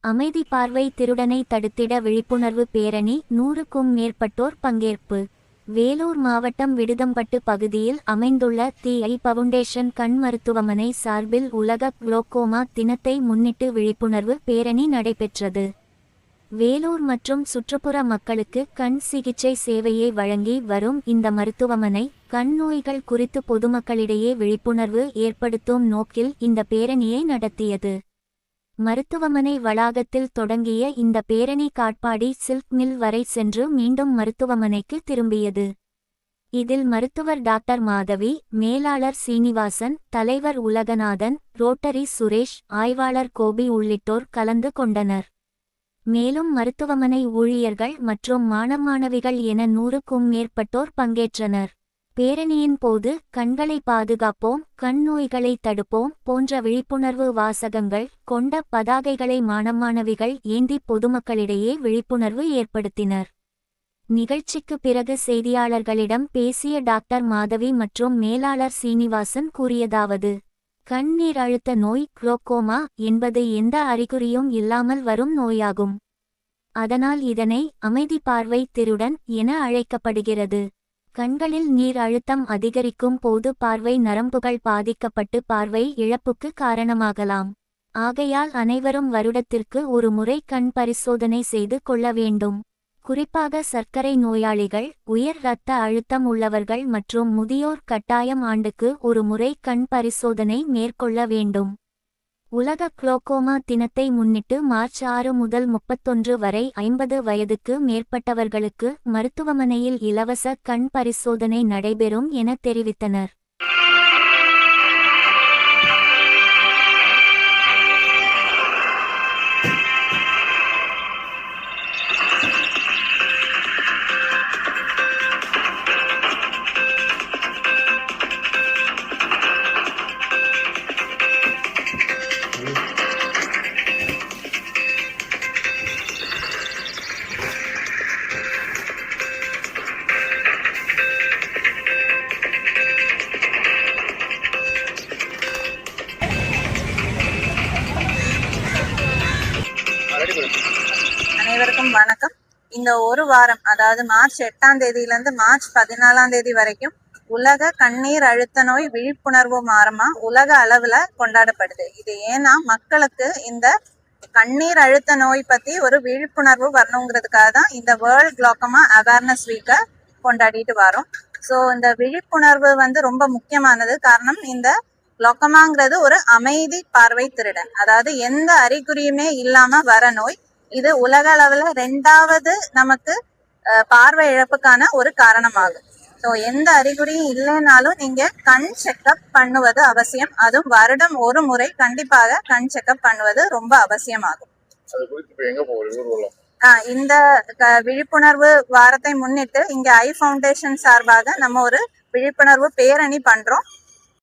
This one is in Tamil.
அமைதி பார்வை திருடனை தடுத்திட விழிப்புணர்வு பேரணி 100க்கும் மேற்பட்டோர் பங்கேற்பு. வேலூர் மாவட்டம் விடுதம்பட்டு பகுதியில் அமைந்துள்ள தி ஐ பவுண்டேஷன் கண் மருத்துவமனை சார்பில் உலக குளோக்கோமா தினத்தை முன்னிட்டு விழிப்புணர்வு பேரணி நடைபெற்றது. வேலூர் மற்றும் சுற்றுப்புற மக்களுக்கு கண் சிகிச்சை சேவையை வழங்கி வரும் இந்த மருத்துவமனை கண் நோய்கள் குறித்து பொதுமக்களிடையே விழிப்புணர்வு ஏற்படுத்தும் நோக்கில் இந்த பேரணியை நடத்தியது. மருத்துவமனை வளாகத்தில் தொடங்கிய இந்த பேரணி காட்பாடி சில்க் மில் வரை சென்று மீண்டும் மருத்துவமனைக்கு திரும்பியது. இதில் மருத்துவர் டாக்டர் மாதவி, மேலாளர் சீனிவாசன், தலைவர் உலகநாதன், ரோட்டரி சுரேஷ், ஆய்வாளர் கோபி உள்ளிட்டோர் கலந்து கொண்டனர். மேலும் மருத்துவமனை ஊழியர்கள் மற்றும் மாணவிகள் என 100க்கும் மேற்பட்டோர் பங்கேற்றனர். பேரணியின் போது கண்களை பாதுகாப்போம், கண் நோய்களை தடுப்போம் போன்ற விழிப்புணர்வு வாசகங்கள் கொண்ட பதாகைகளை மாணவிகள் ஏந்தி பொதுமக்களிடையே விழிப்புணர்வு ஏற்படுத்தினர். நிகழ்ச்சிக்கு பிறகு செய்தியாளர்களிடம் பேசிய டாக்டர் மாதவி மற்றும் மேலாளர் சீனிவாசன் கூறியதாவது: கண் நீர் அழுத்த நோய் குளோக்கோமா என்பது எந்த அறிகுறியும் இல்லாமல் வரும் நோயாகும். அதனால் இதனை அமைதி பார்வை திருடன் என அழைக்கப்படுகிறது. கண்களில் நீர் அழுத்தம் அதிகரிக்கும் போது பார்வை நரம்புகள் பாதிக்கப்பட்டு பார்வை இழப்புக்கு காரணமாகலாம். ஆகையால் அனைவரும் வருடத்திற்கு ஒரு முறை கண் பரிசோதனை செய்து கொள்ள வேண்டும். குறிப்பாக சர்க்கரை நோயாளிகள், உயர் இரத்த அழுத்தம் உள்ளவர்கள் மற்றும் முதியோர் கட்டாயம் ஆண்டுக்கு ஒரு முறை கண் பரிசோதனை மேற்கொள்ள வேண்டும். உலக குளோக்கோமா தினத்தை முன்னிட்டு மார்ச் 6 முதல் 31 வரை 50 வயதுக்கு மேற்பட்டவர்களுக்கு மருத்துவமனையில் இலவச கண் பரிசோதனை நடைபெறும் என தெரிவித்தனர். அனைவருக்கும் வணக்கம். இந்த ஒரு வாரம், அதாவது மார்ச் 8ஆம் தேதியிலிருந்து மார்ச் 14ஆம் தேதி வரைக்கும் உலக கண்ணீர் அழுத்த நோய் விழிப்புணர்வு வாரமா உலக அளவுல கொண்டாடப்படுது. இது ஏன்னா மக்களுக்கு இந்த கண்ணீர் அழுத்த நோய் பத்தி ஒரு விழிப்புணர்வு வரணுங்கிறதுக்காக தான் இந்த வேர்ல்ட் குளோக்கோமா அவேர்னஸ் வீக்கை கொண்டாடிட்டு வரோம். ஸோ இந்த விழிப்புணர்வு ரொம்ப முக்கியமானது. காரணம், இந்த குளோக்கோமாங்கிறது ஒரு அமைதி பார்வை திருடன், அதாவது எந்த அறிகுறியுமே இல்லாம வர நோய். இது உலக அளவுல 2வது நமக்கு பார்வை இழப்புக்கான ஒரு காரணமாகும். ஸோ எந்த அறிகுறியும் இல்லைனாலும் நீங்க கண் செக்அப் பண்ணுவது அவசியம். அதுவும் வருடம் ஒரு முறை கண்டிப்பாக கண் செக்அப் பண்ணுவது ரொம்ப அவசியமாகும். இந்த விழிப்புணர்வு வாரத்தை முன்னிட்டு இங்க ஐ ஃபவுண்டேஷன் சார்பாக நம்ம ஒரு விழிப்புணர்வு பேரணி பண்றோம்.